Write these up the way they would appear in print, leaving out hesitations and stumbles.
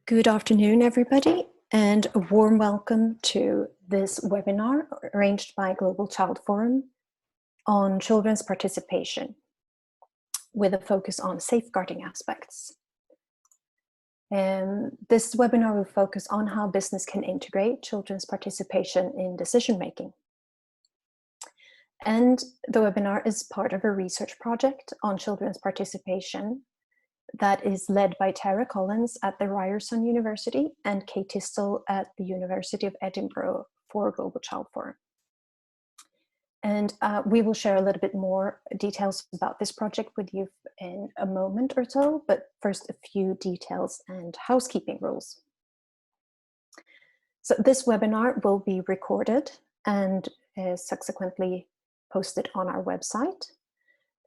Good afternoon, everybody, and a warm welcome to this webinar arranged by Global Child Forum on children's participation with a focus on safeguarding aspects. This webinar will focus on how business can integrate children's participation in decision-making. And the webinar is part of a research project on children's participation that is led by Tara Collins at the Ryerson University and Kate Tistel at the University of Edinburgh for Global Child Forum. And we will share a little bit more details about this project with you in a moment or so, but first a few details and housekeeping rules. So this webinar will be recorded and subsequently posted on our website.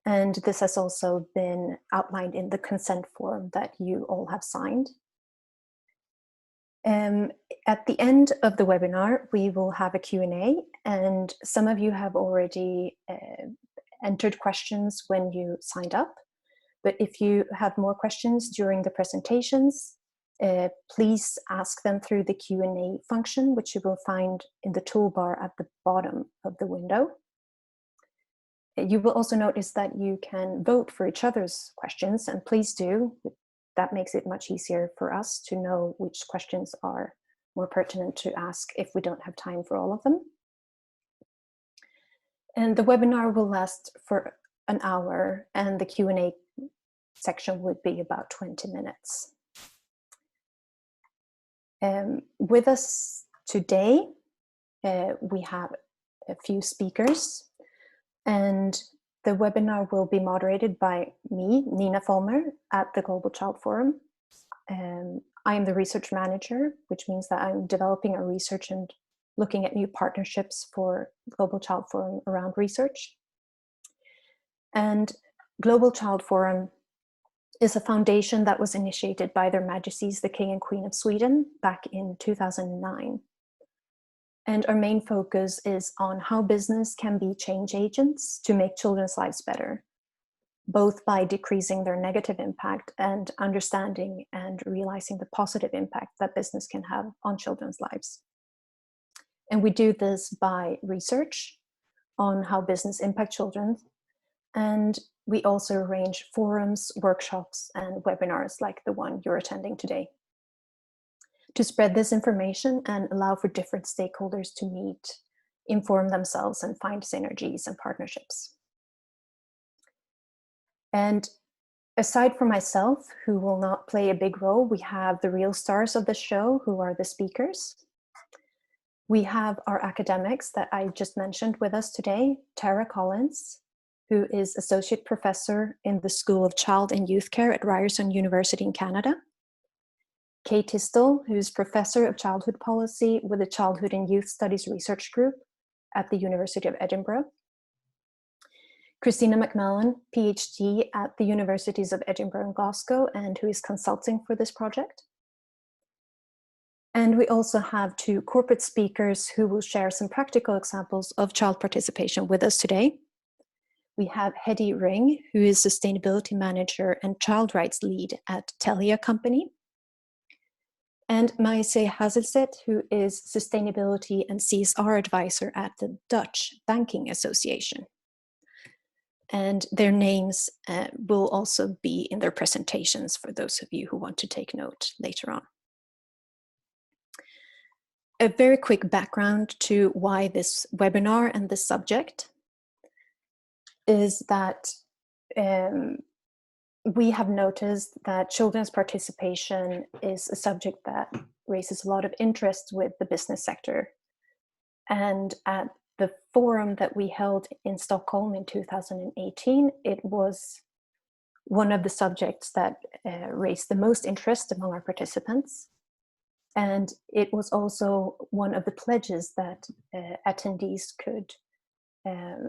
And this has also been outlined in the consent form that you all have signed. At the end of the webinar, we will have a Q&A, and some of you have already entered questions when you signed up. But if you have more questions during the presentations, please ask them through the Q&A function, which you will find in the toolbar at the bottom of the window. You will also notice that you can vote for each other's questions, and please do. That makes it much easier for us to know which questions are more pertinent to ask if we don't have time for all of them. And the webinar will last for an hour, and the Q&A section would be about 20 minutes. With us today, we have a few speakers. And the webinar will be moderated by me, Nina Follmer, at the Global Child Forum. I am the research manager, which means that I'm developing our research and looking at new partnerships for Global Child Forum around research. And Global Child Forum is a foundation that was initiated by Their Majesties, the King and Queen of Sweden, back in 2009. And our main focus is on how business can be change agents to make children's lives better, both by decreasing their negative impact and understanding and realizing the positive impact that business can have on children's lives. And we do this by research on how business impacts children. And we also arrange forums, workshops, and webinars like the one you're attending today, to spread this information and allow for different stakeholders to meet, inform themselves, and find synergies and partnerships. And aside from myself, who will not play a big role, we have the real stars of the show, who are the speakers. We have our academics that I just mentioned with us today, Tara Collins, who is Associate Professor in the School of Child and Youth Care at Ryerson University in Canada. Kate Tistel, who's Professor of Childhood Policy with the Childhood and Youth Studies Research Group at the University of Edinburgh. Christina McMillan, PhD at the Universities of Edinburgh and Glasgow, and who is consulting for this project. And we also have two corporate speakers who will share some practical examples of child participation with us today. We have Hedy Ring, who is Sustainability Manager and Child Rights Lead at TELIA company. And Maise Hazelstedt, who is Sustainability and CSR Advisor at the Dutch Banking Association. And their names will also be in their presentations for those of you who want to take note later on. A very quick background to why this webinar and this subject is that we have noticed that children's participation is a subject that raises a lot of interest with the business sector. And at the forum that we held in Stockholm in 2018, it was one of the subjects that raised the most interest among our participants. And it was also one of the pledges that attendees could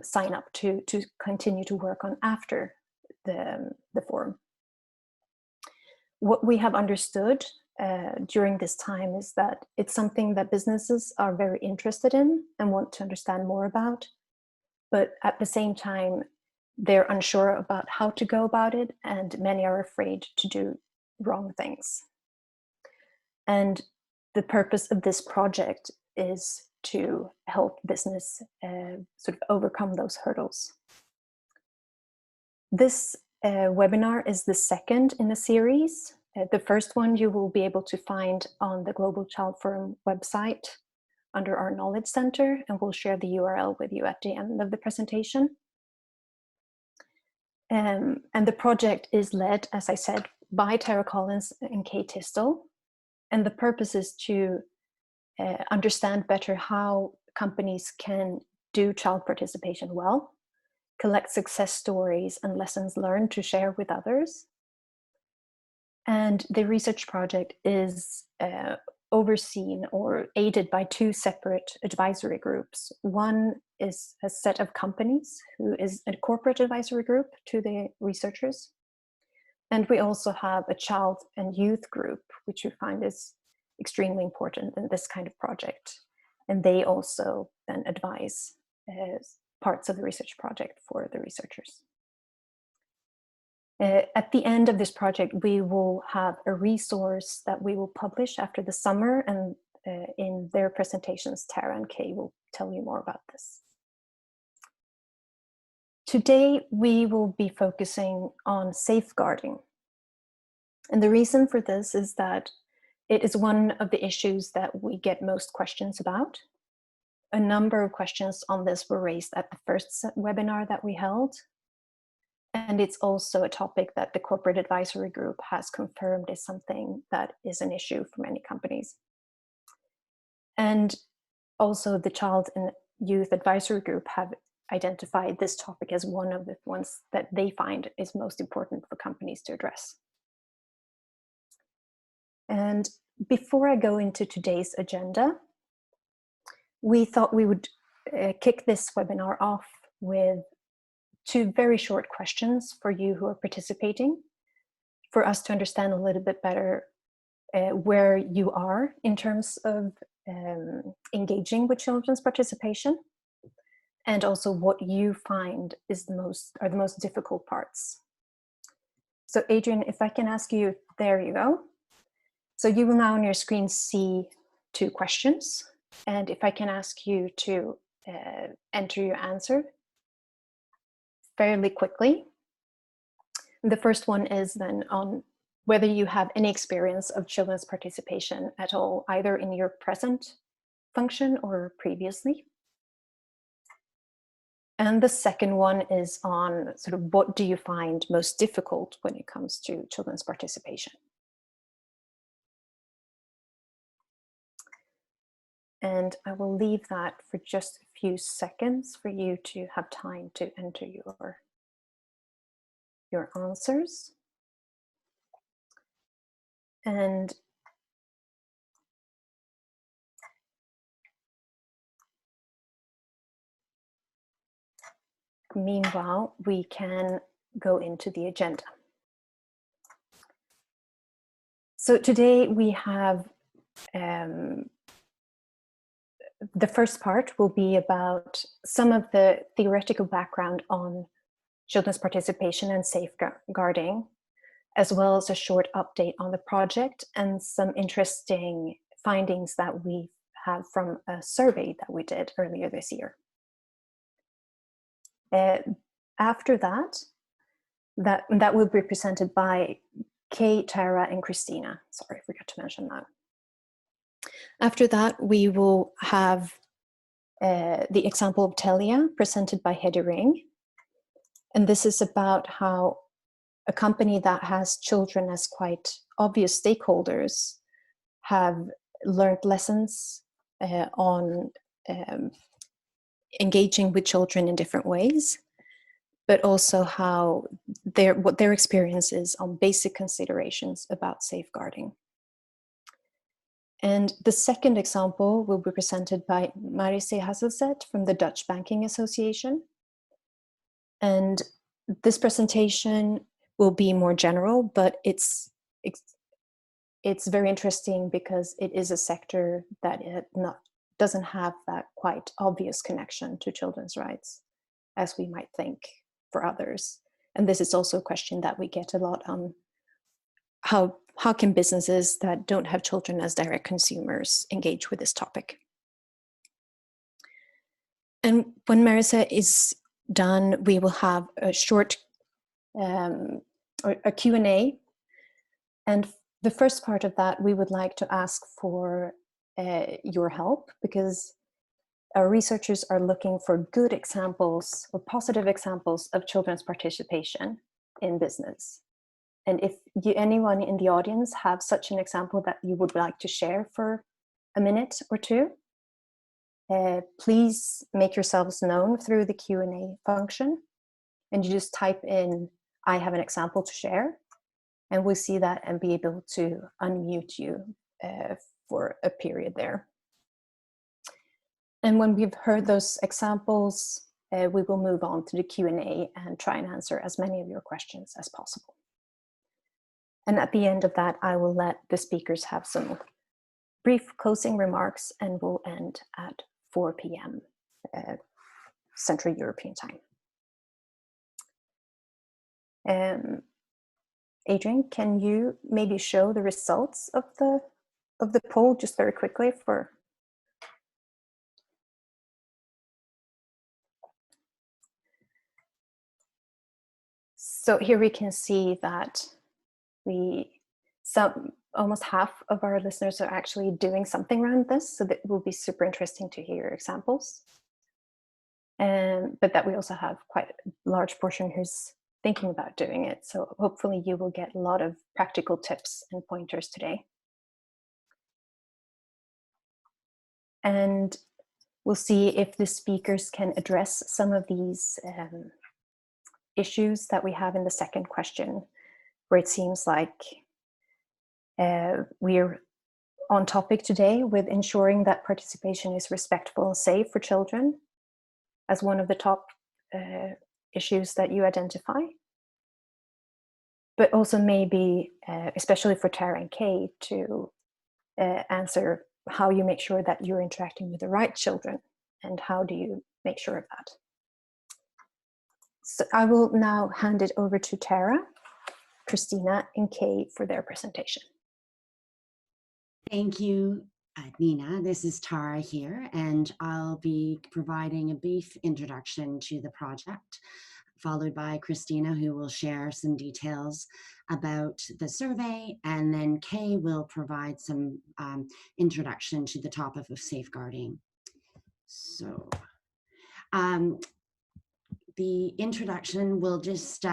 sign up to continue to work on after the forum. What we have understood during this time is that it's something that businesses are very interested in and want to understand more about, but at the same time, they're unsure about how to go about it, and many are afraid to do wrong things. And the purpose of this project is to help business sort of overcome those hurdles. This webinar is the second in the series. The first one you will be able to find on the Global Child Forum website under our Knowledge Center, and we'll share the URL with you at the end of the presentation. And the project is led, as I said, by Tara Collins and Kate Tistel. And the purpose is to understand better how companies can do child participation well, collect success stories and lessons learned to share with others. And the research project is overseen or aided by two separate advisory groups. One is a set of companies who is a corporate advisory group to the researchers. And we also have a child and youth group, which we find is extremely important in this kind of project. And they also then advise parts of the research project for the researchers. At the end of this project, we will have a resource that we will publish after the summer, and in their presentations, Tara and Kay will tell you more about this. Today, we will be focusing on safeguarding. And the reason for this is that it is one of the issues that we get most questions about. A number of questions on this were raised at the first webinar that we held. And it's also a topic that the corporate advisory group has confirmed is something that is an issue for many companies. And also the child and youth advisory group have identified this topic as one of the ones that they find is most important for companies to address. And before I go into today's agenda, we thought we would kick this webinar off with two very short questions for you who are participating, for us to understand a little bit better where you are in terms of engaging with children's participation, and also what you find is the most difficult parts. So Adrian, if I can ask you, there you go. So you will now on your screen see two questions. And if I can ask you to enter your answer fairly quickly. The first one is then on whether you have any experience of children's participation at all, either in your present function or previously. And the second one is on sort of what do you find most difficult when it comes to children's participation? And I will leave that for just a few seconds for you to have time to enter your answers. And meanwhile, we can go into the agenda. So today we have the first part will be about some of the theoretical background on children's participation and safeguarding, as well as a short update on the project and some interesting findings that we have from a survey that we did earlier this year. After that will be presented by Kay, Tara, and Christina. Sorry, I forgot to mention that. After that, we will have the example of TELIA presented by Hedy Ring. And this is about how a company that has children as quite obvious stakeholders have learned lessons on engaging with children in different ways, but also how what their experience is on basic considerations about safeguarding. And the second example will be presented by Marise Hasselzet from the Dutch Banking Association. And this presentation will be more general, but it's very interesting because it is a sector that doesn't have that quite obvious connection to children's rights as we might think for others. And this is also a question that we get a lot on how how can businesses that don't have children as direct consumers engage with this topic? And when Marisa is done, we will have a short or a Q&A. And the first part of that, we would like to ask for your help, because our researchers are looking for good examples or positive examples of children's participation in business. And if anyone in the audience have such an example that you would like to share for a minute or two, please make yourselves known through the Q&A function. And you just type in, I have an example to share, and we'll see that and be able to unmute you for a period there. And when we've heard those examples, we will move on to the Q&A and try and answer as many of your questions as possible. And at the end of that, I will let the speakers have some brief closing remarks, and we'll end at 4 p.m. Central European time. Adrian, can you maybe show the results of the poll just very quickly for? So here we can see that almost half of our listeners are actually doing something around this, so that will be super interesting to hear examples. But that we also have quite a large portion who's thinking about doing it. So hopefully you will get a lot of practical tips and pointers today. And we'll see if the speakers can address some of these issues that we have in the second question, where it seems like we're on topic today with ensuring that participation is respectful and safe for children as one of the top issues that you identify. But also maybe, especially for Tara and Kay, to answer how you make sure that you're interacting with the right children, and how do you make sure of that. So I will now hand it over to Tara, Christina, and Kay for their presentation. Thank you, Nina. This is Tara here, and I'll be providing a brief introduction to the project, followed by Christina, who will share some details about the survey, and then Kay will provide some introduction to the topic of safeguarding. So the introduction will just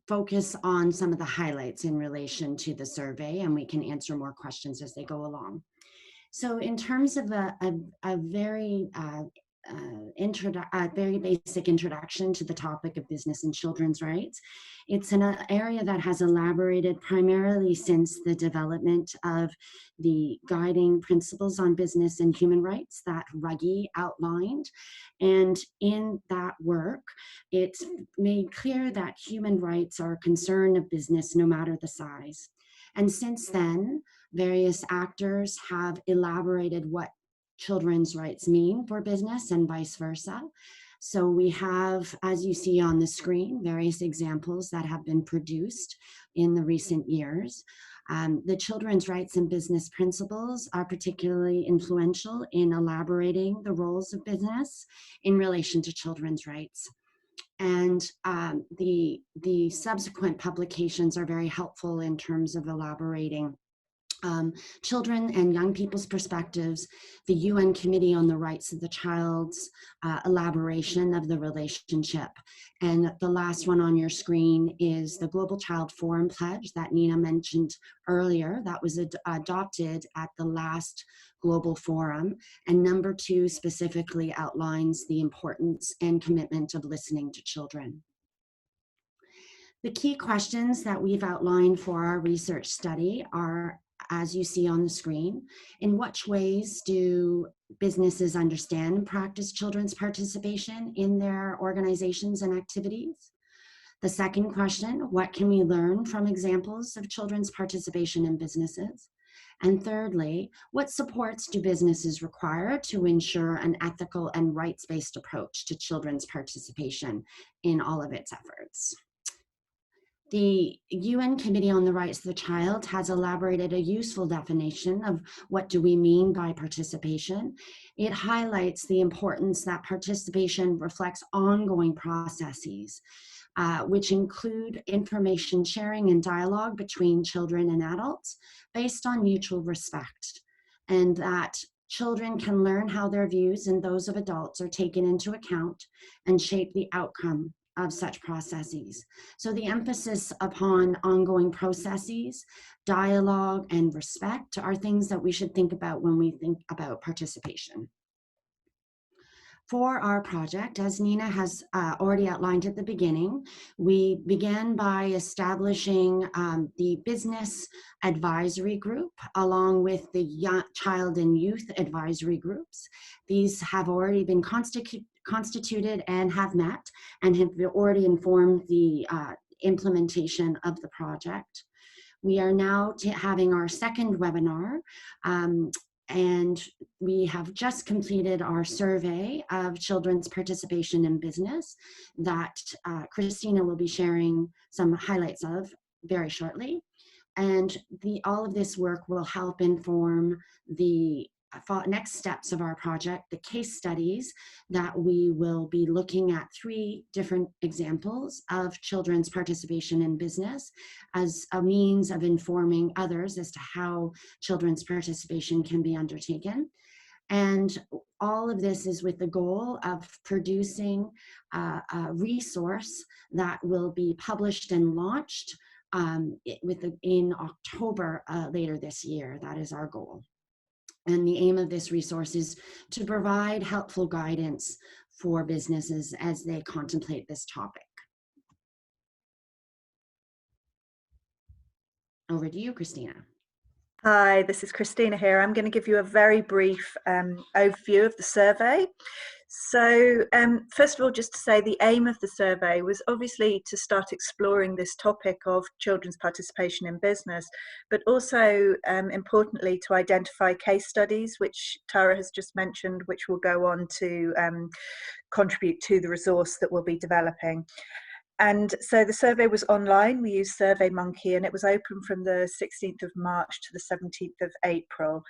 focus on some of the highlights in relation to the survey, and we can answer more questions as they go along. So in terms of a very basic introduction to the topic of business and children's rights, it's an area that has elaborated primarily since the development of the guiding principles on business and human rights that Ruggie outlined. And in that work, it's made clear that human rights are a concern of business no matter the size. And since then, various actors have elaborated what children's rights mean for business and vice versa. So we have, as you see on the screen, various examples that have been produced in the recent years. The children's rights and business principles are particularly influential in elaborating the roles of business in relation to children's rights. And the subsequent publications are very helpful in terms of elaborating children and young people's perspectives, the UN Committee on the Rights of the Child's elaboration of the relationship. And the last one on your screen is the Global Child Forum Pledge that Nina mentioned earlier, that was adopted at the last Global Forum. And number 2 specifically outlines the importance and commitment of listening to children. The key questions that we've outlined for our research study are, as you see on the screen, in which ways do businesses understand and practice children's participation in their organizations and activities? The second question, what can we learn from examples of children's participation in businesses? And thirdly, what supports do businesses require to ensure an ethical and rights-based approach to children's participation in all of its efforts? The UN Committee on the Rights of the Child has elaborated a useful definition of what do we mean by participation. It highlights the importance that participation reflects ongoing processes, which include information sharing and dialogue between children and adults based on mutual respect, and that children can learn how their views and those of adults are taken into account and shape the outcome of such processes. So the emphasis upon ongoing processes, dialogue, and respect are things that we should think about when we think about participation. For our project, as Nina has already outlined at the beginning, we began by establishing the Business Advisory Group along with the Child and Youth Advisory Groups. These have already been constituted and have met and have already informed the implementation of the project. We are now having our second webinar, and we have just completed our survey of children's participation in business that Christina will be sharing some highlights of very shortly. And all of this work will help inform the next steps of our project, the case studies that we will be looking at 3 different examples of children's participation in business as a means of informing others as to how children's participation can be undertaken. And all of this is with the goal of producing a resource that will be published and launched in October later this year. That is our goal. And the aim of this resource is to provide helpful guidance for businesses as they contemplate this topic. Over to you, Christina. Hi, this is Christina here. I'm going to give you a very brief overview of the survey. So first of all, just to say the aim of the survey was obviously to start exploring this topic of children's participation in business, but also importantly to identify case studies, which Tara has just mentioned, which will go on to contribute to the resource that we'll be developing. And so the survey was online. We used SurveyMonkey, and it was open from the 16th of March to the 17th of April.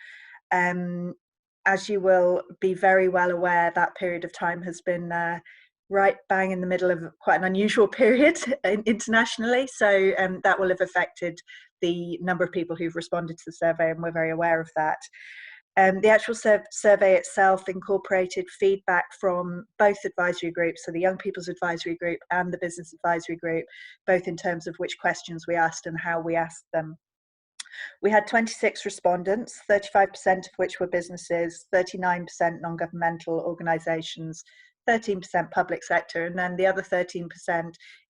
As you will be very well aware, that period of time has been right bang in the middle of quite an unusual period internationally. So that will have affected the number of people who've responded to the survey, and we're very aware of that. The actual survey itself incorporated feedback from both advisory groups, so the Young People's Advisory Group and the Business Advisory Group, both in terms of which questions we asked and how we asked them. We had 26 respondents, 35% of which were businesses, 39% non-governmental organisations, 13% public sector, and then the other 13%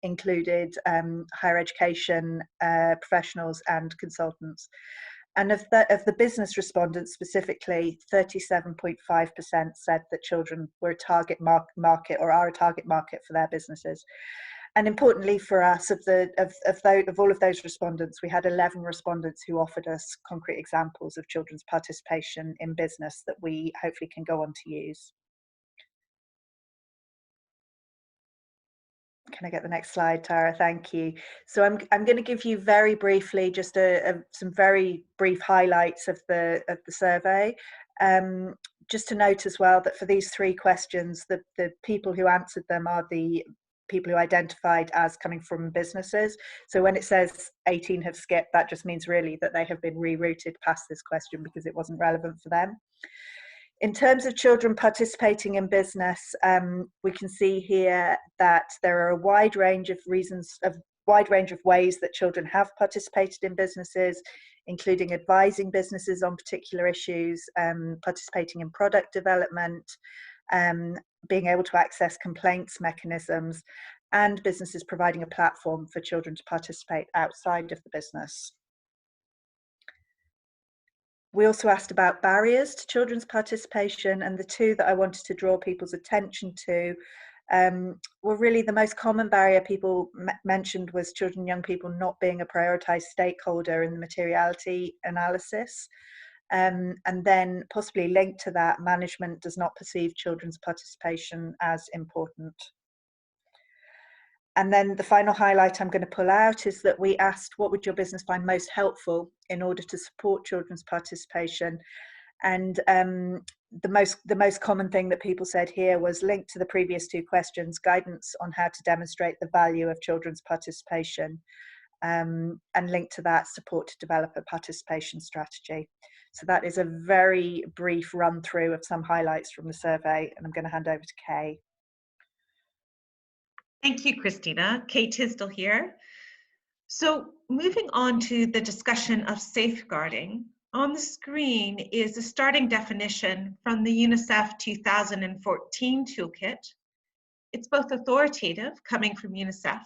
included higher education professionals and consultants. And of the business respondents specifically, 37.5% said that children were a target market or are a target market for their businesses. And importantly for us, of all of those respondents, we had 11 respondents who offered us concrete examples of children's participation in business that we hopefully can go on to use. Can I get the next slide, Tara? Thank you. So I'm going to give you very briefly just some very brief highlights of the survey. Just to note as well that for these 3 questions, the people who answered them are the people who identified as coming from businesses. So when it says 18 have skipped, that just means really that they have been rerouted past this question because it wasn't relevant for them. In terms of children participating in business, we can see here that there are a wide range of ways that children have participated in businesses, including advising businesses on particular issues, participating in product development, being able to access complaints mechanisms, and businesses providing a platform for children to participate outside of the business. We also asked about barriers to children's participation, and the 2 that I wanted to draw people's attention to were really the most common barrier people mentioned was children and young people not being a prioritised stakeholder in the materiality analysis. And then possibly linked to that, management does not perceive children's participation as important. And then the final highlight I'm going to pull out is that we asked, what would your business find most helpful in order to support children's participation? And the most common thing that people said here was linked to the previous two questions, guidance on how to demonstrate the value of children's participation, and linked to that, support to develop a participation strategy. So that is a very brief run through of some highlights from the survey, and I'm going to hand over to Kay. Thank you, Christina. Kay Tisdall here. So moving on to the discussion of safeguarding, on the screen is a starting definition from the UNICEF 2014 toolkit. It's both authoritative, coming from UNICEF,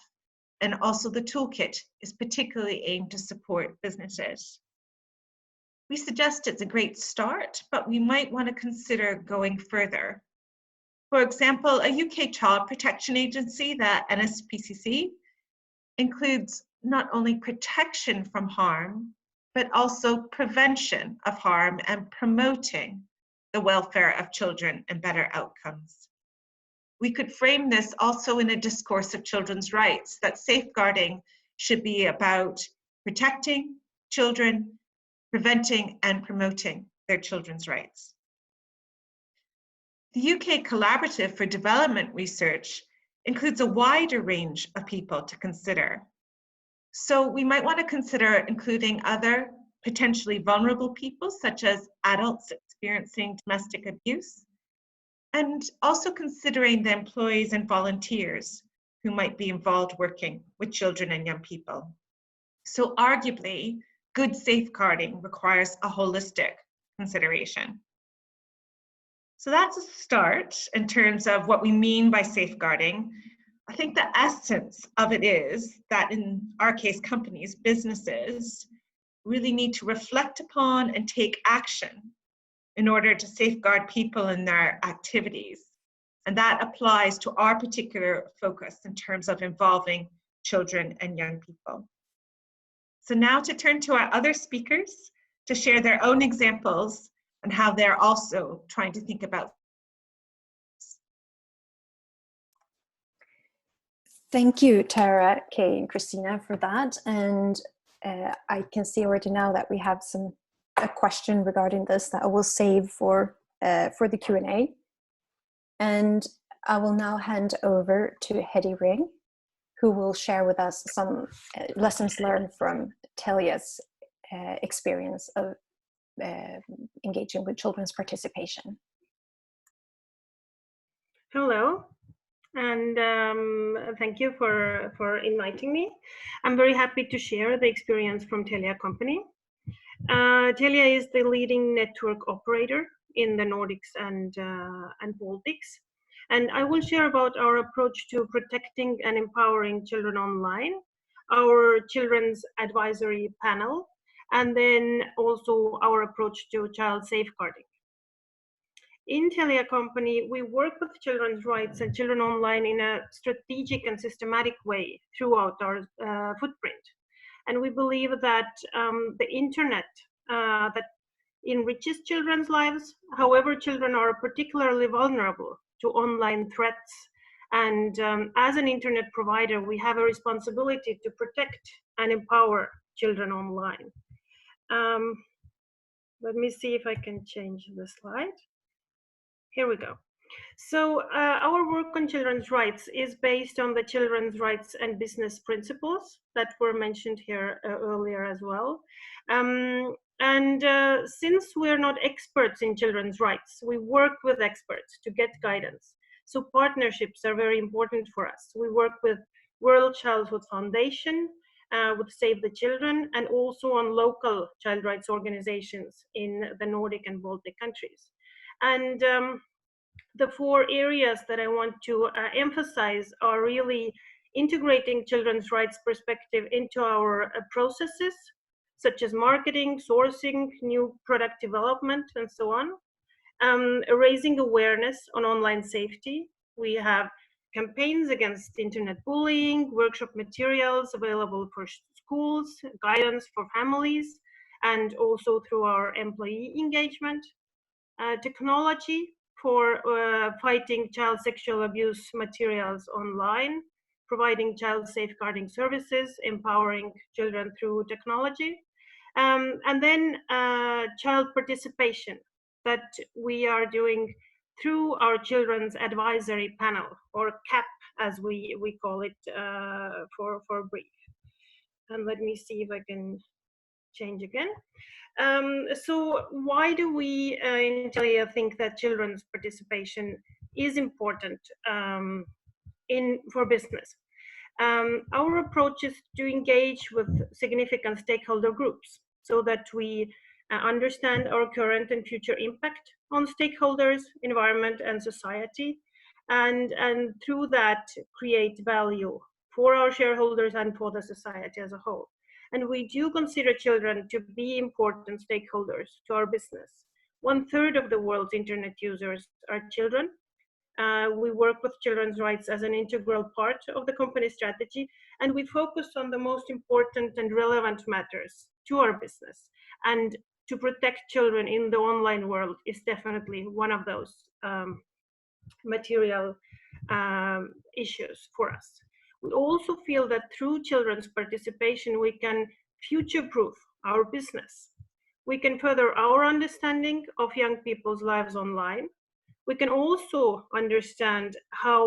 and also the toolkit is particularly aimed to support businesses. We suggest it's a great start, but we might want to consider going further. For example, a UK child protection agency, the NSPCC, includes not only protection from harm, but also prevention of harm and promoting the welfare of children and better outcomes. We could frame this also in a discourse of children's rights, that safeguarding should be about protecting children, preventing and promoting their children's rights. The UK Collaborative for Development Research includes a wider range of people to consider. So we might want to consider including other potentially vulnerable people, such as adults experiencing domestic abuse, and also considering the employees and volunteers who might be involved working with children and young people. So arguably, good safeguarding requires a holistic consideration. So that's a start in terms of what we mean by safeguarding. I think the essence of it is that in our case, companies, businesses, really need to reflect upon and take action in order to safeguard people in their activities. And that applies to our particular focus in terms of involving children and young people. So now to turn to our other speakers to share their own examples and how they're also trying to think about. Thank you, Tara, Kay, and Christina for that. And I can see already now that we have a question regarding this that I will save for the Q&A. And I will now hand over to Hedy Ring, who will share with us some lessons learned from TELIA's experience of engaging with children's participation. Hello, and thank you for inviting me. I'm very happy to share the experience from TELIA company. TELIA is the leading network operator in the Nordics and Baltics. And I will share about our approach to protecting and empowering children online, our children's advisory panel, and then also our approach to child safeguarding. In TELIA company, we work with children's rights and children online in a strategic and systematic way throughout our footprint. And we believe that the internet that enriches children's lives, however, children are particularly vulnerable to online threats. And as an internet provider, we have a responsibility to protect and empower children online. Let me see if I can change the slide. Here we go. So our work on children's rights is based on the children's rights and business principles that were mentioned here earlier as well. Since we're not experts in children's rights, we work with experts to get guidance. So partnerships are very important for us. We work with World Childhood Foundation, with Save the Children, and also on local child rights organizations in the Nordic and Baltic countries. And the four areas that I want to emphasize are really integrating children's rights perspective into our processes, such as marketing, sourcing, new product development, and so on. Raising awareness on online safety. We have campaigns against internet bullying, workshop materials available for schools, guidance for families, and also through our employee engagement. Technology for fighting child sexual abuse materials online, providing child safeguarding services, empowering children through technology, and then child participation that we are doing through our Children's Advisory Panel, or CAP as we call it for brief. And let me see if I can change again. So why do we in TELIA think that children's participation is important for business? Our approach is to engage with significant stakeholder groups so that we understand our current and future impact on stakeholders, environment, and society, and through that create value for our shareholders and for the society as a whole. And we do consider children to be important stakeholders to our business. 1/3 of the world's internet users are children. We work with children's rights as an integral part of the company strategy, and we focus on the most important and relevant matters to our business. And to protect children in the online world is definitely one of those material issues for us. We also feel that through children's participation, we can future-proof our business. We can further our understanding of young people's lives online. We can also understand how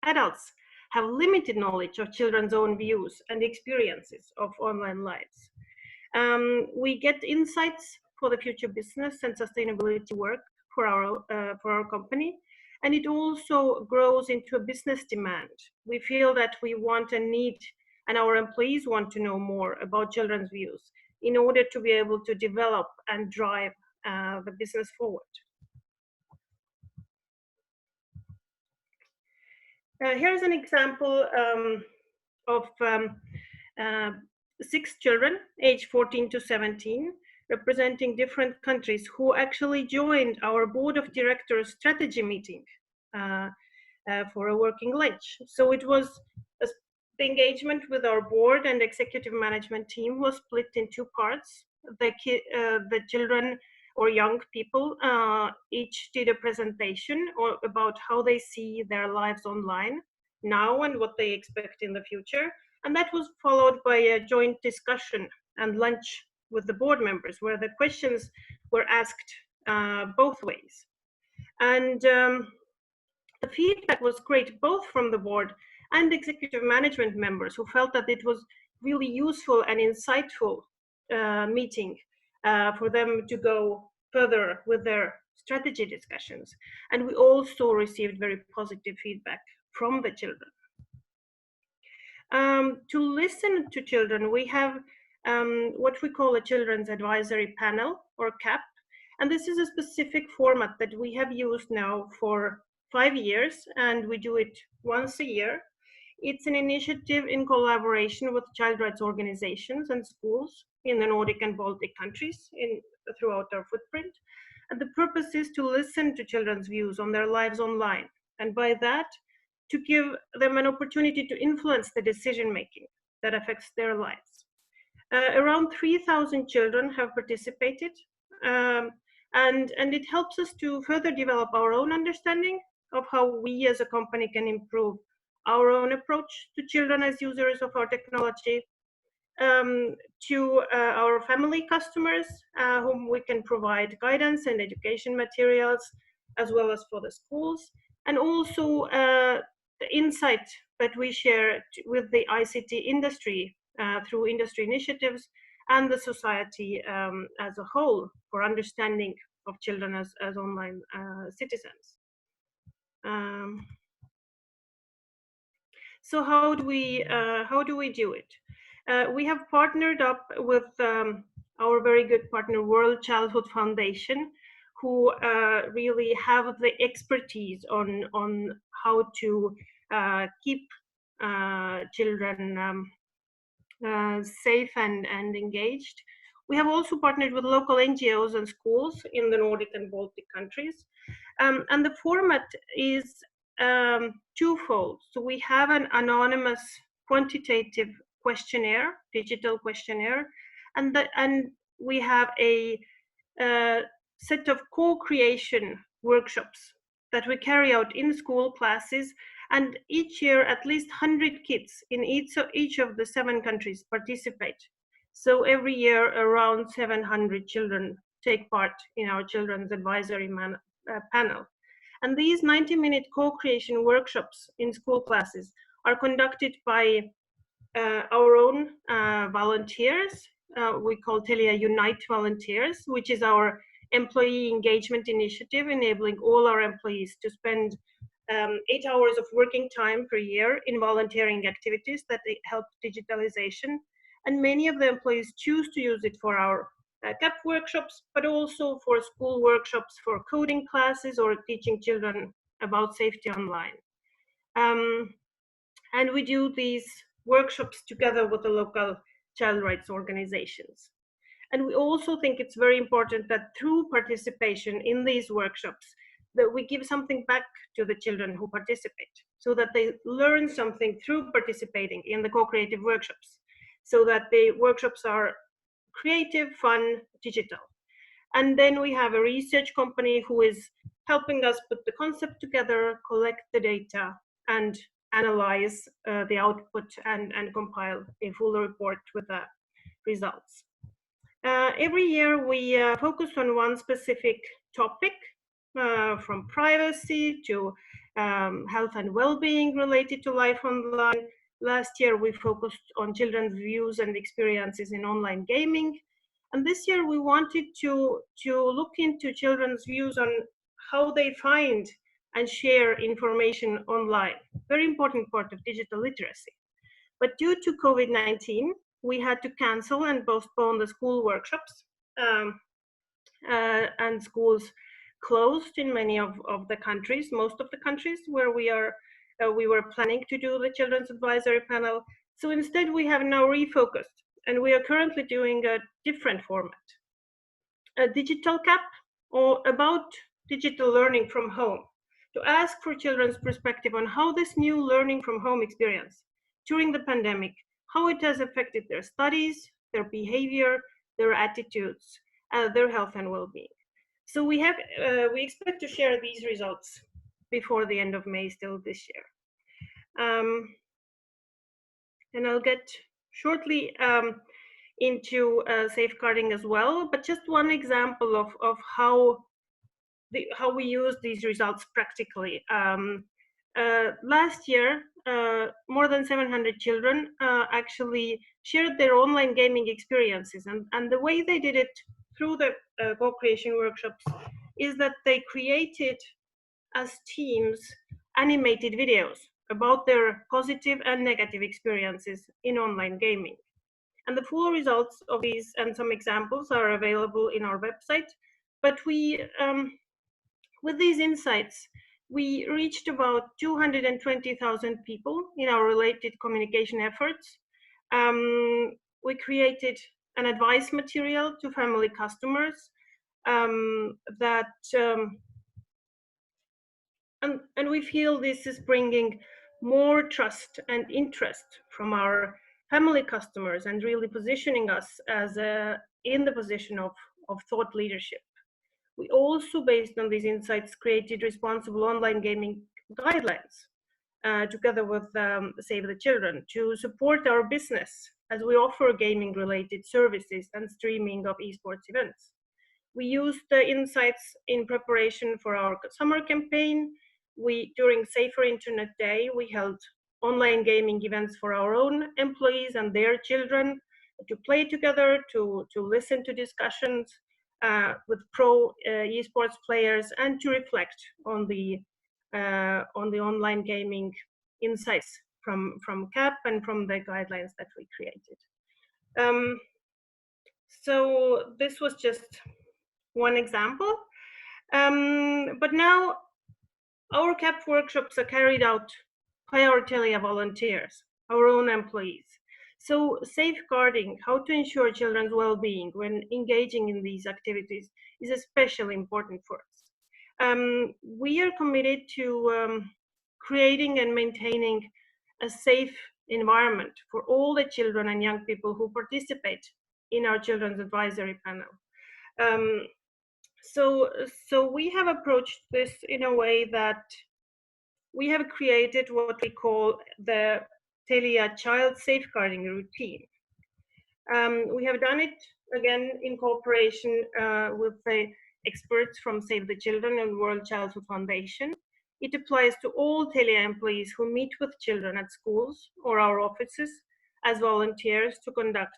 adults have limited knowledge of children's own views and experiences of online lives. We get insights for the future business and sustainability work for our company, and it also grows into a business demand. We feel that we want and need, and our employees want to know more about children's views in order to be able to develop and drive the business forward. Here's an example of 6 children, aged 14 to 17, representing different countries, who actually joined our board of directors strategy meeting for a working lunch. So it was the engagement with our board and executive management team was split in 2 parts. The children or young people each did a presentation about how they see their lives online now and what they expect in the future. And that was followed by a joint discussion and lunch with the board members, where the questions were asked both ways. And the feedback was great, both from the board and executive management members, who felt that it was really useful and insightful meeting for them to go further with their strategy discussions. And we also received very positive feedback from the children. To listen to children, we have what we call a Children's Advisory Panel, or CAP. And this is a specific format that we have used now for 5 years, and we do it once a year. It's an initiative in collaboration with child rights organizations and schools in the Nordic and Baltic countries throughout our footprint. And the purpose is to listen to children's views on their lives online, and by that, to give them an opportunity to influence the decision-making that affects their lives. Around 3,000 children have participated, and it helps us to further develop our own understanding of how we as a company can improve our own approach to children as users of our technology, to our family customers, whom we can provide guidance and education materials, as well as for the schools, and also the insight that we share with the ICT industry through industry initiatives and the society as a whole, for understanding of children as online citizens. So how do we do it? We have partnered up with our very good partner, World Childhood Foundation, who really have the expertise on how to keep children safe and engaged. We have also partnered with local NGOs and schools in the Nordic and Baltic countries. And the format is twofold. So we have an anonymous quantitative questionnaire, digital questionnaire, and we have a set of co-creation workshops that we carry out in school classes And each year, at least 100 kids in each of the 7 countries participate. So every year, around 700 children take part in our Children's Advisory Panel. And these 90-minute co-creation workshops in school classes are conducted by our own volunteers. We call TELIA Unite Volunteers, which is our employee engagement initiative, enabling all our employees to spend 8 hours of working time per year in volunteering activities that help digitalization. And many of the employees choose to use it for our CAP workshops, but also for school workshops, for coding classes, or teaching children about safety online. And we do these workshops together with the local child rights organizations. And we also think it's very important that through participation in these workshops, that we give something back to the children who participate, so that they learn something through participating in the co-creative workshops, so that the workshops are creative, fun, digital. And then we have a research company who is helping us put the concept together, collect the data, and analyze the output and compile a full report with the results. Every year we focus on one specific topic, from privacy to health and well-being related to life online. Last year we focused on children's views and experiences in online gaming. And this year we wanted to look into children's views on how they find and share information online. Very important part of digital literacy. But due to COVID-19, we had to cancel and postpone the school workshops, and schools closed in many of the countries, most of the countries where we were planning to do the Children's Advisory Panel. So instead we have now refocused, and we are currently doing a different format. A digital CAP, or about digital learning from home, to ask for children's perspective on how this new learning from home experience during the pandemic, how it has affected their studies, their behavior, their attitudes, their health and well-being. So we expect to share these results before the end of May still this year. And I'll get shortly into safeguarding as well, but just one example of how we use these results practically. Last year, more than 700 children actually shared their online gaming experiences, and the way they did it through the co-creation workshops is that they created, as teams, animated videos about their positive and negative experiences in online gaming. And the full results of these and some examples are available in our website. But we, with these insights, we reached about 220,000 people in our related communication efforts. We created an advice material to family customers and we feel this is bringing more trust and interest from our family customers and really positioning us as in the position of thought leadership. We also, based on these insights, created responsible online gaming guidelines together with Save the Children to support our business as we offer gaming-related services and streaming of esports events. We used the insights in preparation for our summer campaign. During Safer Internet Day, we held online gaming events for our own employees and their children to play together, to listen to discussions with pro esports players, and to reflect on the online gaming insights from CAP and from the guidelines that we created. So this was just one example. But now our CAP workshops are carried out by our TELIA volunteers, our own employees. So safeguarding how to ensure children's well-being when engaging in these activities is especially important for us. We are committed to creating and maintaining a safe environment for all the children and young people who participate in our Children's Advisory Panel. So we have approached this in a way that we have created what we call the TELIA Child Safeguarding Routine. We have done it again in cooperation with the experts from Save the Children and World Childhood Foundation. It applies to all TELIA employees who meet with children at schools or our offices as volunteers to conduct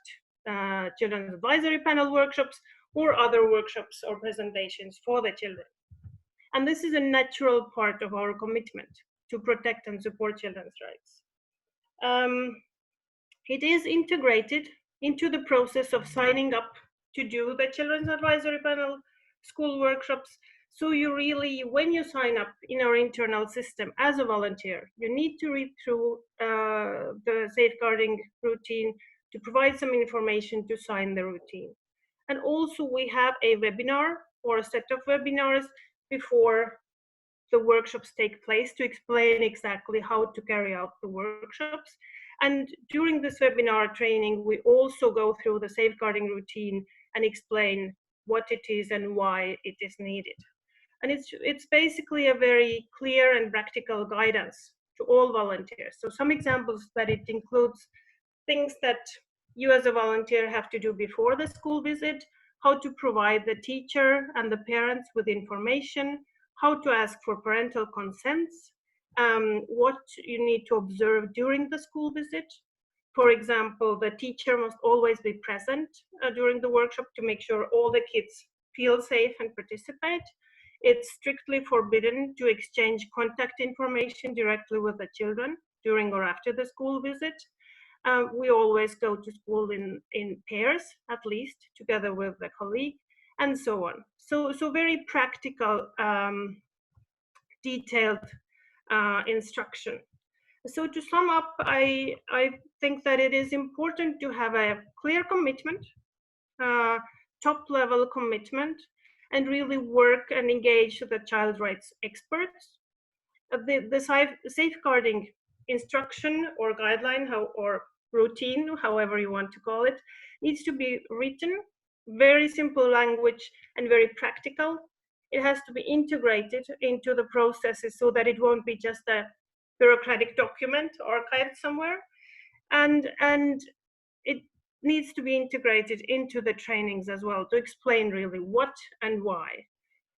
children's advisory panel workshops or other workshops or presentations for the children. And this is a natural part of our commitment to protect and support children's rights. It is integrated into the process of signing up to do the children's advisory panel school workshops. So you really, when you sign up in our internal system as a volunteer, you need to read through the safeguarding routine to provide some information to sign the routine. And also we have a webinar or a set of webinars before the workshops take place to explain exactly how to carry out the workshops. And during this webinar training, we also go through the safeguarding routine and explain what it is and why it is needed. And it's basically a very clear and practical guidance to all volunteers. So some examples that it includes things that you as a volunteer have to do before the school visit, how to provide the teacher and the parents with information, how to ask for parental consents, what you need to observe during the school visit. For example, the teacher must always be present during the workshop to make sure all the kids feel safe and participate. It's strictly forbidden to exchange contact information directly with the children during or after the school visit. We always go to school in pairs, at least, together with the colleague, and so on. So very practical, detailed instruction. So to sum up, I think that it is important to have a clear commitment, top-level commitment, and really work and engage the child rights experts. The safeguarding instruction or guideline or routine, however you want to call it, needs to be written, very simple language and very practical. It has to be integrated into the processes so that it won't be just a bureaucratic document archived somewhere. And it needs to be integrated into the trainings as well to explain really what and why.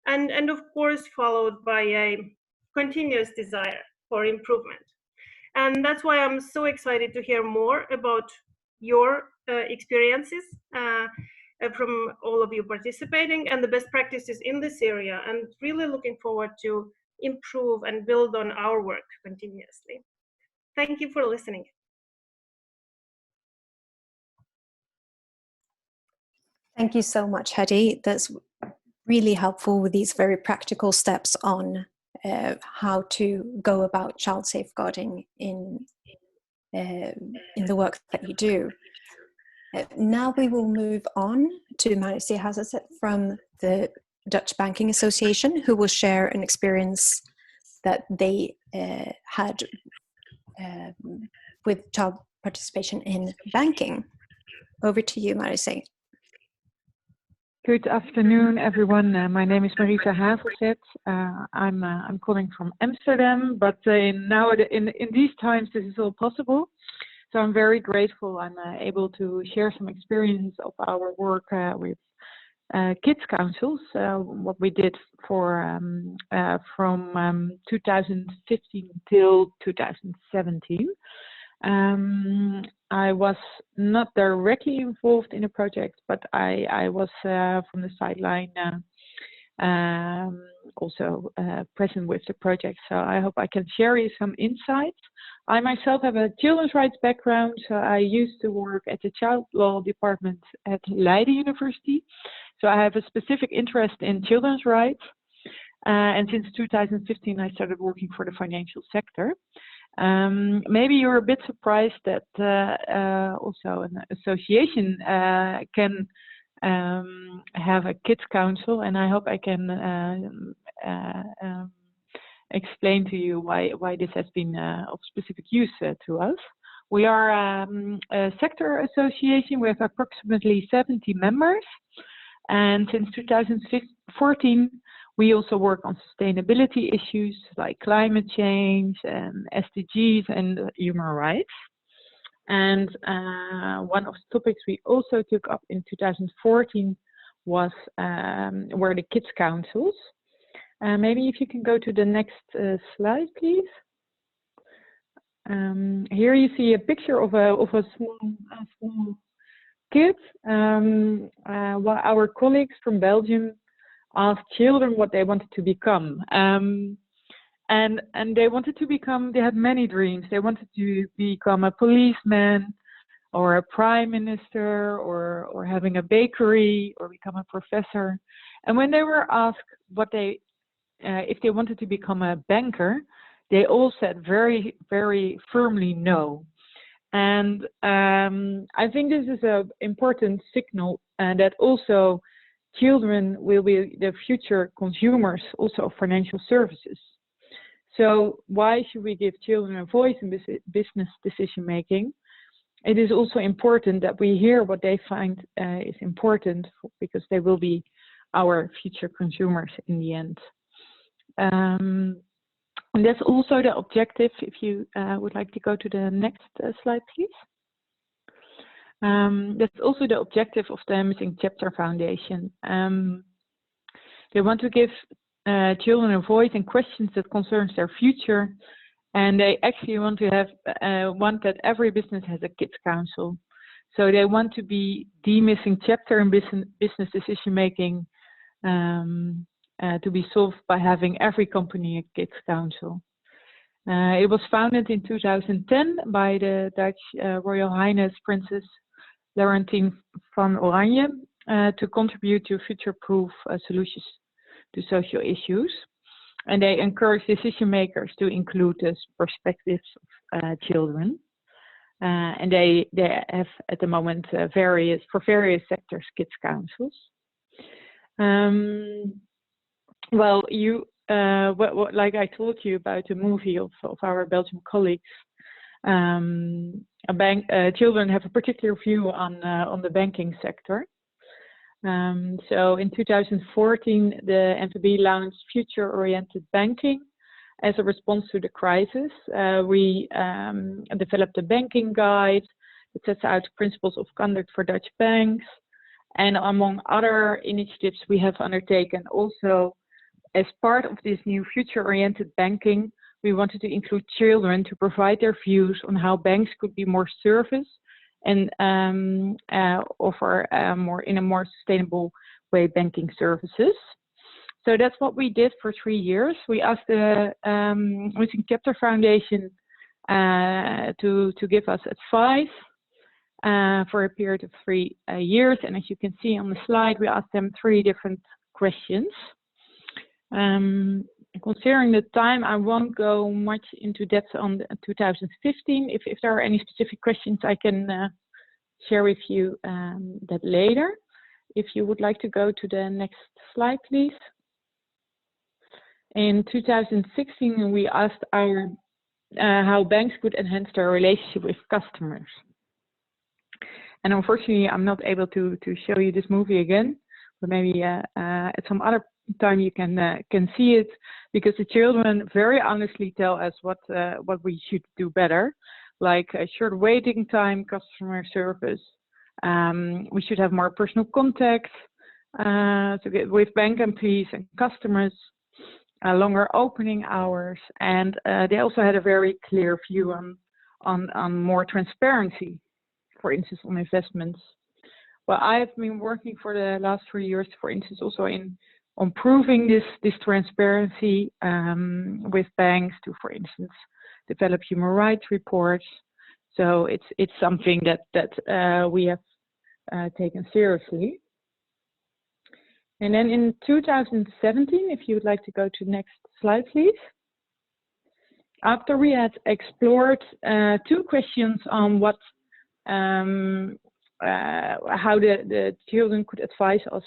And of course, followed by a continuous desire for improvement. And that's why I'm so excited to hear more about your experiences from all of you participating and the best practices in this area, and really looking forward to improve and build on our work continuously. Thank you for listening. Thank you so much, Hedi. That's really helpful with these very practical steps on how to go about child safeguarding in the work that you do. Now we will move on to Marisi Hazazet from the Dutch Banking Association, who will share an experience that they had with child participation in banking. Over to you, Marisi. Good afternoon, everyone. My name is Marisa Hazazet. I'm calling from Amsterdam, but in these times this is all possible. So I'm very grateful I'm able to share some experiences of our work with kids councils, what we did for from 2015 till 2017. I was not directly involved in the project, but I was from the sideline also present with the project. So I hope I can share you some insights. I myself have a children's rights background, so I used to work at the child law department at Leiden University. So I have a specific interest in children's rights. And since 2015, I started working for the financial sector. Maybe you're a bit surprised that also an association can have a kids council, and I hope I can explain to you why this has been of specific use to us. We are a sector association with approximately 70 members, and since 2014 We also work on sustainability issues like climate change and SDGs and human rights. And one of the topics we also took up in 2014 was were the kids councils. Maybe if you can go to the next slide, please. Here you see a picture of a small kid. While our colleagues from Belgium asked children what they wanted to become. And they wanted to become, they had many dreams. They wanted to become a policeman or a prime minister or having a bakery or become a professor. And when they were asked what they, if they wanted to become a banker, they all said very, very firmly no. And I think this is an important signal that also children will be the future consumers also of financial services. So why should we give children a voice in business decision making? It is also important that we hear what they find is important, because they will be our future consumers in the end. And that's also the objective, if you would like to go to the next slide, please. That's also the objective of the Missing Chapter Foundation. They want to give children a voice in questions that concerns their future, and they actually want to have want that every business has a kids council. So they want to be the missing chapter in business decision making, to be solved by having every company a kids council. It was founded in 2010 by the Dutch Royal Highness Princess Laurentien van Oranje to contribute to future-proof solutions to social issues. And they encourage decision makers to include the perspectives of children. And they have at the moment for various sectors kids councils. Well, like I told you about the movie of our Belgian colleagues, children have a particular view on the banking sector. So in 2014, the NVB launched future-oriented banking as a response to the crisis. We developed a banking guide that sets out principles of conduct for Dutch banks. And among other initiatives we have undertaken also, as part of this new future-oriented banking, we wanted to include children to provide their views on how banks could be more service and offer in a more sustainable way banking services. So that's what we did for 3 years. We asked the Missing Chapter Foundation to give us advice for a period of 3 years. And as you can see on the slide, we asked them 3 different questions. Considering the time, I won't go much into depth on 2015. If there are any specific questions, I can share with you that later. If you would like to go to the next slide, please. In 2016, we asked how banks could enhance their relationship with customers. And unfortunately, I'm not able to show you this movie again, but maybe at some other time you can see it, because the children very honestly tell us what we should do better, like a short waiting time, customer service. We should have more personal contact with bank employees and customers, longer opening hours, and they also had a very clear view on more transparency, for instance, on investments. Well, I have been working for the last 3 years, for instance, also on proving this transparency with banks to, for instance, develop human rights reports. So it's something that we have taken seriously. And then in 2017, if you would like to go to the next slide, please. After we had explored 2 questions on how the children could advise us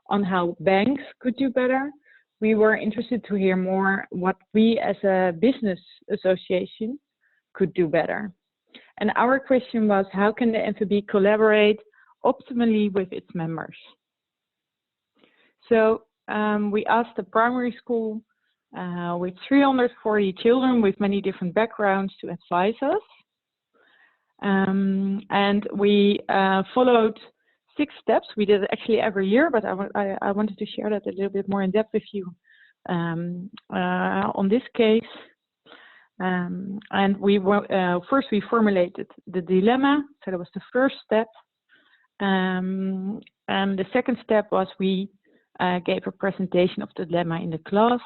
on how banks could do better, we were interested to hear more what we as a business association could do better. And our question was, how can the NVB collaborate optimally with its members? So we asked the primary school with 340 children with many different backgrounds to advise us. And we followed 6 steps. We did it actually every year, but I wanted to share that a little bit more in depth with you on this case. And we first we formulated the dilemma, so that was the first step. And the second step was we gave a presentation of the dilemma in the class.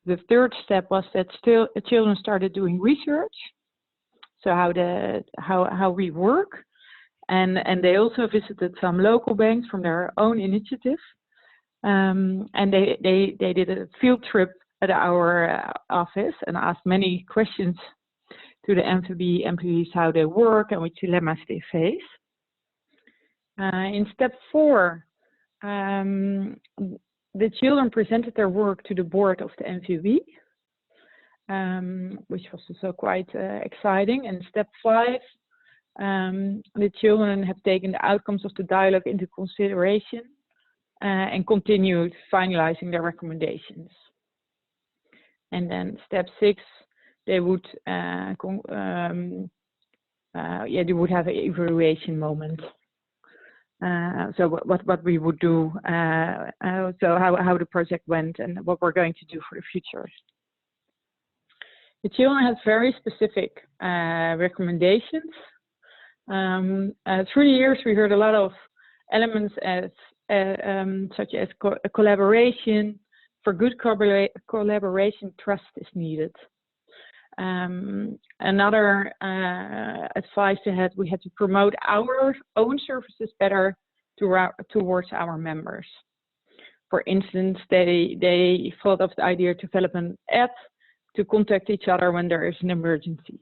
The third step was that children started doing research, so how we work, and they also visited some local banks from their own initiative, and they did a field trip at our office and asked many questions to the MVB employees how they work and which dilemmas they face. In step 4, the children presented their work to the board of the MVB, which was also quite exciting. And step 5, the children have taken the outcomes of the dialogue into consideration and continued finalizing their recommendations. And then step 6, they would they would have an evaluation moment. So what we would do, so how the project went and what we're going to do for the future. The children had very specific recommendations. Through the years, we heard a lot of elements such as collaboration. For good collaboration, trust is needed. Another advice we had to promote our own services better towards our members. For instance, they thought of the idea to develop an app to contact each other when there is an emergency.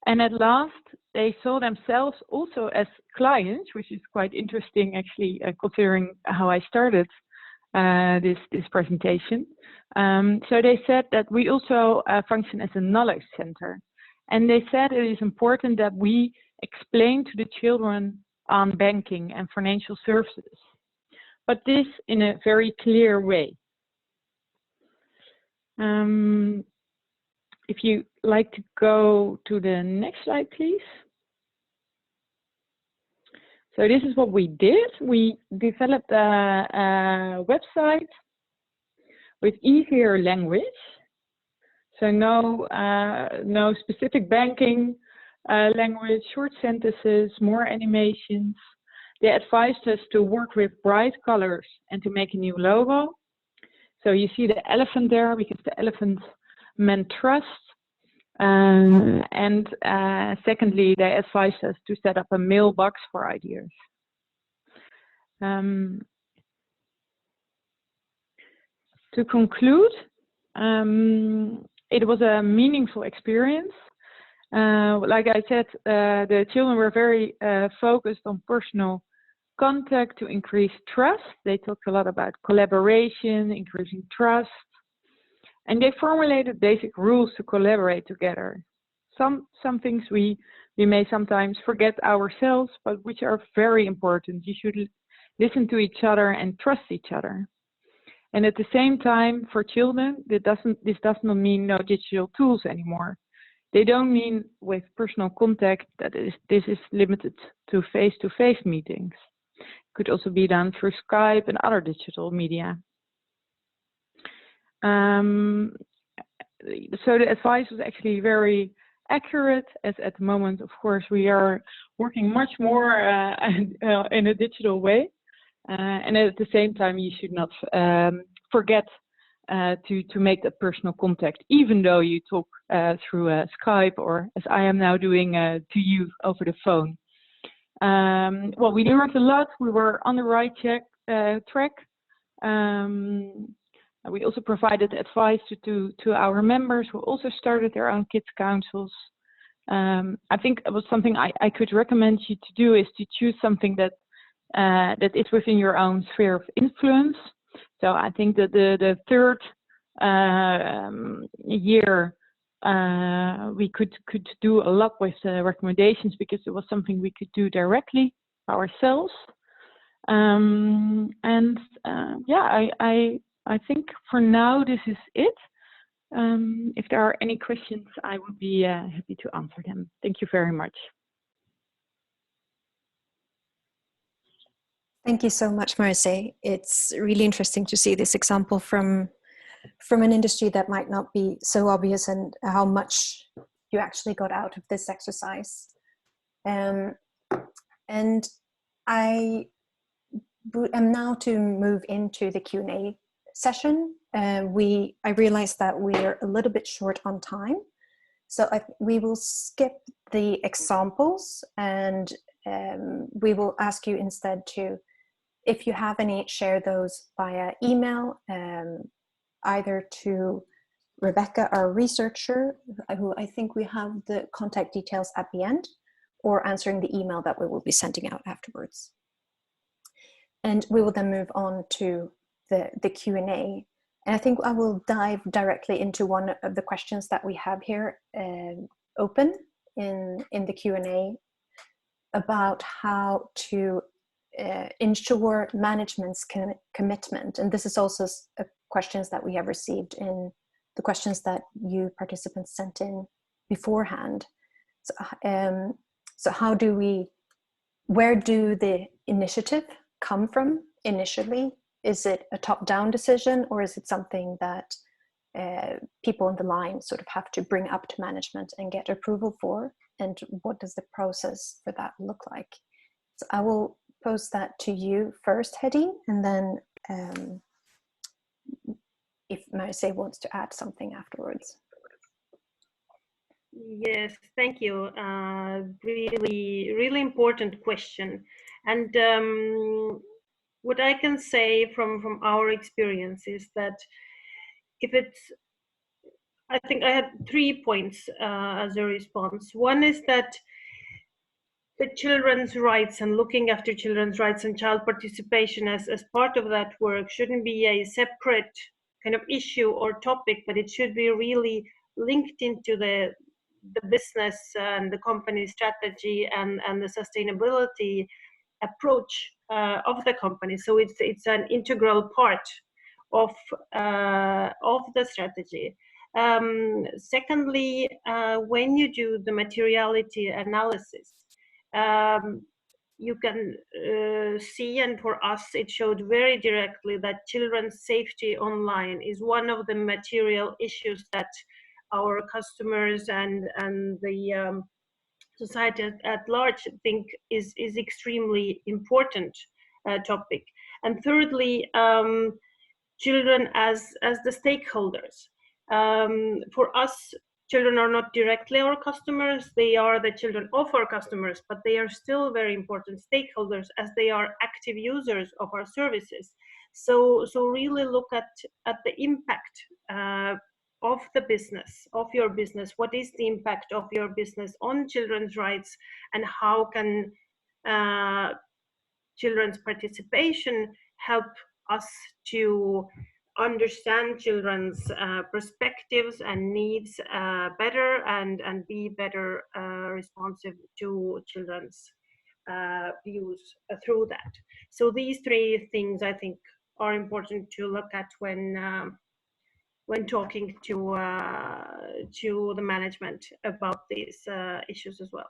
And at last, they saw themselves also as clients, which is quite interesting actually, considering how I started this presentation. So they said that we also function as a knowledge center. And they said it is important that we explain to the children on banking and financial services, but this in a very clear way. If you like to go to the next slide, please. So this is what we did. We developed a website with easier language. So no specific banking language, short sentences, more animations. They advised us to work with bright colors and to make a new logo. So you see the elephant there because the elephant meant trust. And secondly, they advised us to set up a mailbox for ideas. To conclude, it was a meaningful experience. Like I said, the children were very focused on personal contact to increase trust. They talked a lot about collaboration, increasing trust. And they formulated basic rules to collaborate together. Some things we may sometimes forget ourselves, but which are very important. You should listen to each other and trust each other. And at the same time, for children, this does not mean no digital tools anymore. They don't mean with personal contact that this is limited to face-to-face meetings. It could also be done through Skype and other digital media. So the advice was actually very accurate, as at the moment, of course, we are working much more in a digital way. And at the same time, you should not forget to make that personal contact, even though you talk through Skype or, as I am now doing, to you over the phone. Well, we learned a lot. We were on the right track. We also provided advice to our members who also started their own kids councils. I think it was something I could recommend you to do is to choose something that is within your own sphere of influence. So I think that the third year we could do a lot with recommendations because it was something we could do directly ourselves. Yeah, I think for now this is it. If there are any questions, I would be happy to answer them. Thank you very much. Thank you so much, Marcy. It's really interesting to see this example from an industry that might not be so obvious, and how much you actually got out of this exercise. And I am now to move into the Q&A session. I realize that we're a little bit short on time, so we will skip the examples, and we will ask you instead to, if you have any, share those via email, either to Rebecca, our researcher, who I think we have the contact details at the end, or answering the email that we will be sending out afterwards. And we will then move on to the Q&A. And I think I will dive directly into one of the questions that we have here open in the Q&A about how to ensure management's commitment. And this is also questions that we have received in the questions that you participants sent in beforehand. So how do where do the initiative come from initially? Is it a top-down decision, or is it something that people in the line sort of have to bring up to management and get approval for? And what does the process for that look like? So I will pose that to you first, Hedy, and then if Marcy wants to add something afterwards. Yes, thank you. Really important question. And what I can say from our experience is that I think I had 3 points as a response. One is that the children's rights and looking after children's rights and child participation as part of that work shouldn't be a separate kind of issue or topic, but it should be really linked into the business and the company strategy and the sustainability approach of the company. So it's an integral part of the strategy. Secondly, when you do the materiality analysis, you can see, and for us it showed very directly, that children's safety online is one of the material issues that our customers and the society at large think is extremely important topic. And thirdly, children as the stakeholders. For us, children are not directly our customers, they are the children of our customers, but they are still very important stakeholders as they are active users of our services. So really look at the impact of the business, of your business. What is the impact of your business on children's rights, and how can children's participation help us to understand children's perspectives and needs better, and be better responsive to children's views through that. So these 3 things I think are important to look at when talking to the management about these issues as well.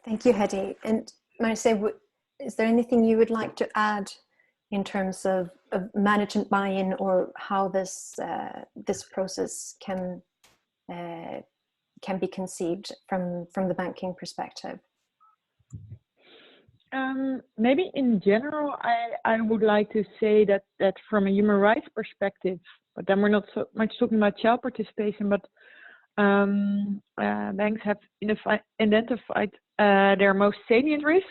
Thank you, Hedy. And Marcy, is there anything you would like to add in terms of management buy-in, or how this process can be conceived from the banking perspective? Maybe in general, I would like to say that from a human rights perspective, but then we're not so much talking about child participation, but banks have identified their most salient risks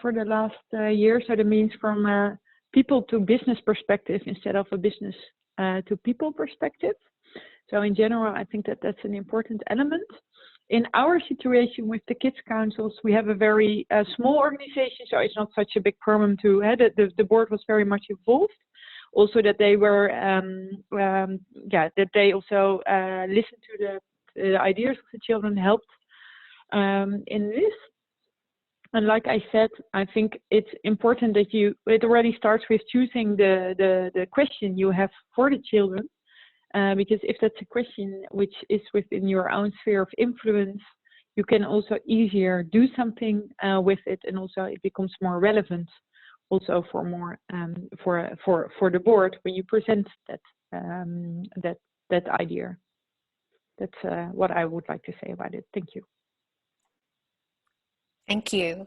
for the last year. So that means from a people to business perspective instead of a business to people perspective. So in general, I think that's an important element. In our situation with the Kids Councils, we have a very small organization, so it's not such a big problem to have. The board was very much involved. Also that they were, that they also listened to the ideas of the children, helped in this. And like I said, I think it's important that it already starts with choosing the question you have for the children, because if that's a question which is within your own sphere of influence, you can also easier do something with it, and also it becomes more relevant also for more for the board when you present that idea. That's what I would like to say about it. Thank you. Thank you.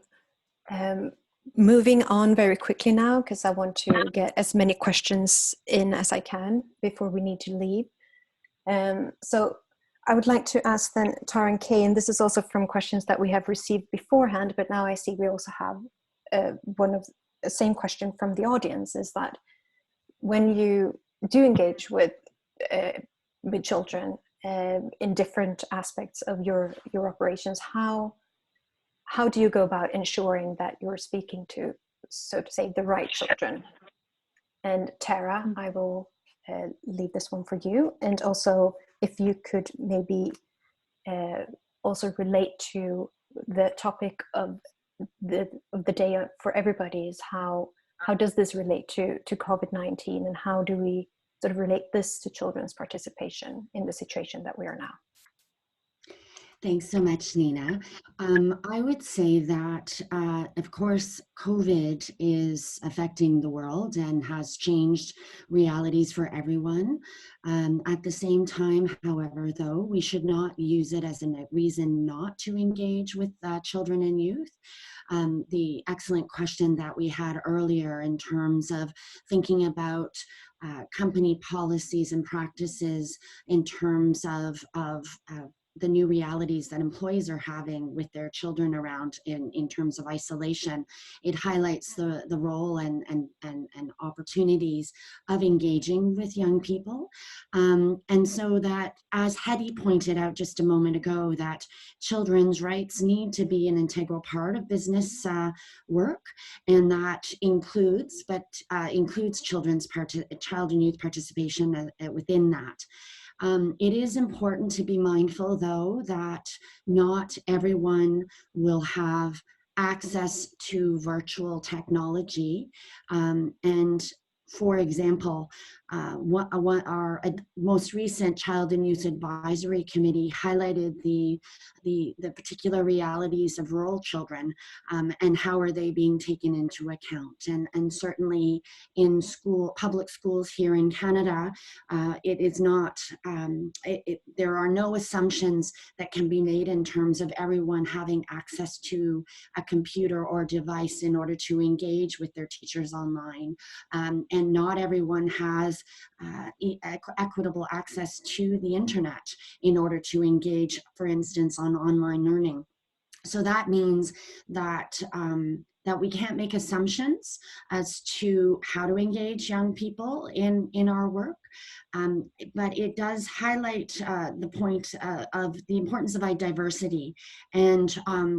Moving on very quickly now, because I want to get as many questions in as I can before we need to leave. So I would like to ask then Tara and Kay, and this is also from questions that we have received beforehand, but now I see we also have one of the same question from the audience, is that when you do engage with children in different aspects of your operations, how do you go about ensuring that you're speaking to, so to say, the right children? And Tara, I will leave this one for you. And also, if you could maybe also relate to the topic of the day for everybody, is how does this relate to COVID-19, and how do we sort of relate this to children's participation in the situation that we are now? Thanks so much, Nina. I would say that, of course, COVID is affecting the world and has changed realities for everyone. At the same time, however, though, we should not use it as a reason not to engage with children and youth. The excellent question that we had earlier in terms of thinking about company policies and practices in terms of the new realities that employees are having with their children around in terms of isolation. It highlights the role and opportunities of engaging with young people. And so that, as Hedy pointed out just a moment ago, that children's rights need to be an integral part of business work, and that includes child and youth participation within that. It is important to be mindful, though, that not everyone will have access to virtual technology. And for example, our most recent Child and Youth Advisory Committee highlighted the particular realities of rural children and how are they being taken into account. And certainly in public schools here in Canada, it is not, there are no assumptions that can be made in terms of everyone having access to a computer or device in order to engage with their teachers online. And not everyone has equitable access to the internet in order to engage, for instance, on online learning. So that means that that we can't make assumptions as to how to engage young people in our work. But it does highlight the point of the importance of diversity. And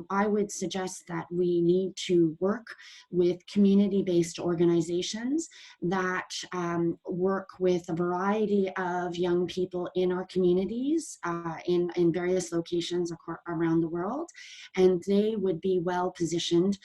I would suggest that we need to work with community-based organizations that work with a variety of young people in our communities in various locations around the world. And they would be well positioned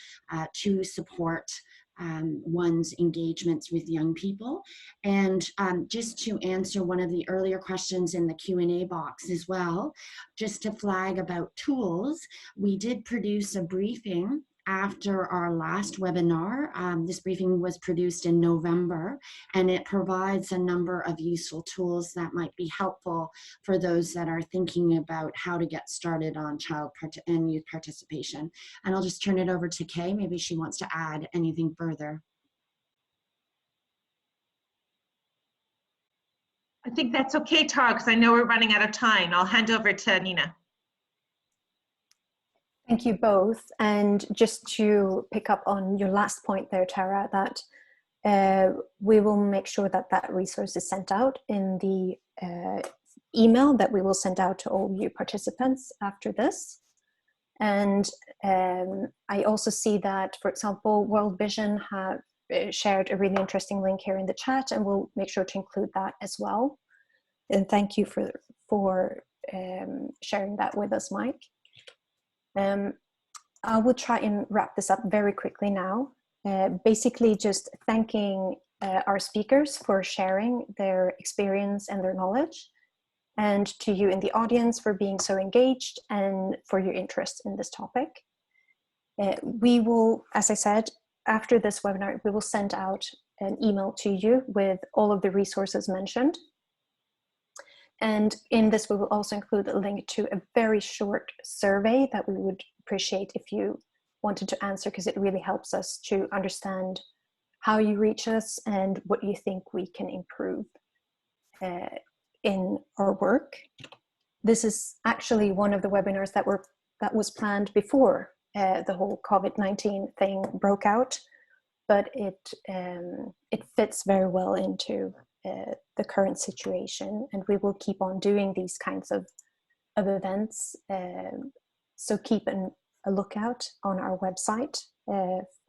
to support one's engagements with young people. And just to answer one of the earlier questions in the Q&A box as well, just to flag about tools, we did produce a briefing after our last webinar. This briefing was produced in November, and it provides a number of useful tools that might be helpful for those that are thinking about how to get started on child and youth participation. And I'll just turn it over to Kay. Maybe she wants to add anything further. I think that's okay, Tara, because I know we're running out of time. I'll hand over to Nina. Thank you both. And just to pick up on your last point there, Tara, that we will make sure that that resource is sent out in the email that we will send out to all you participants after this. And I also see that, for example, World Vision have shared a really interesting link here in the chat, and we'll make sure to include that as well. And thank you for sharing that with us, Mike. I will try and wrap this up very quickly now. Basically just thanking our speakers for sharing their experience and their knowledge, and to you in the audience for being so engaged and for your interest in this topic. We will, as I said, after this webinar, we will send out an email to you with all of the resources mentioned. And in this, we will also include a link to a very short survey that we would appreciate if you wanted to answer, because it really helps us to understand how you reach us and what you think we can improve in our work. This is actually one of the webinars that was planned before the whole COVID-19 thing broke out, but it fits very well into the current situation, and we will keep on doing these kinds of events. So keep a lookout on our website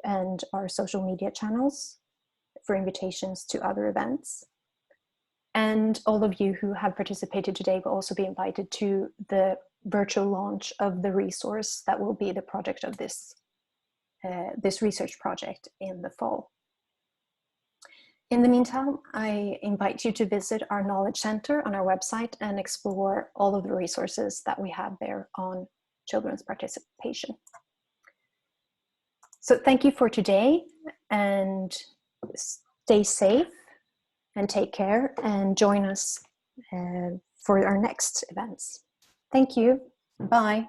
and our social media channels for invitations to other events. And all of you who have participated today will also be invited to the virtual launch of the resource that will be the project of this research project in the fall. In the meantime, I invite you to visit our Knowledge Center on our website and explore all of the resources that we have there on children's participation. So thank you for today, and stay safe and take care, and join us for our next events. Thank you. Bye.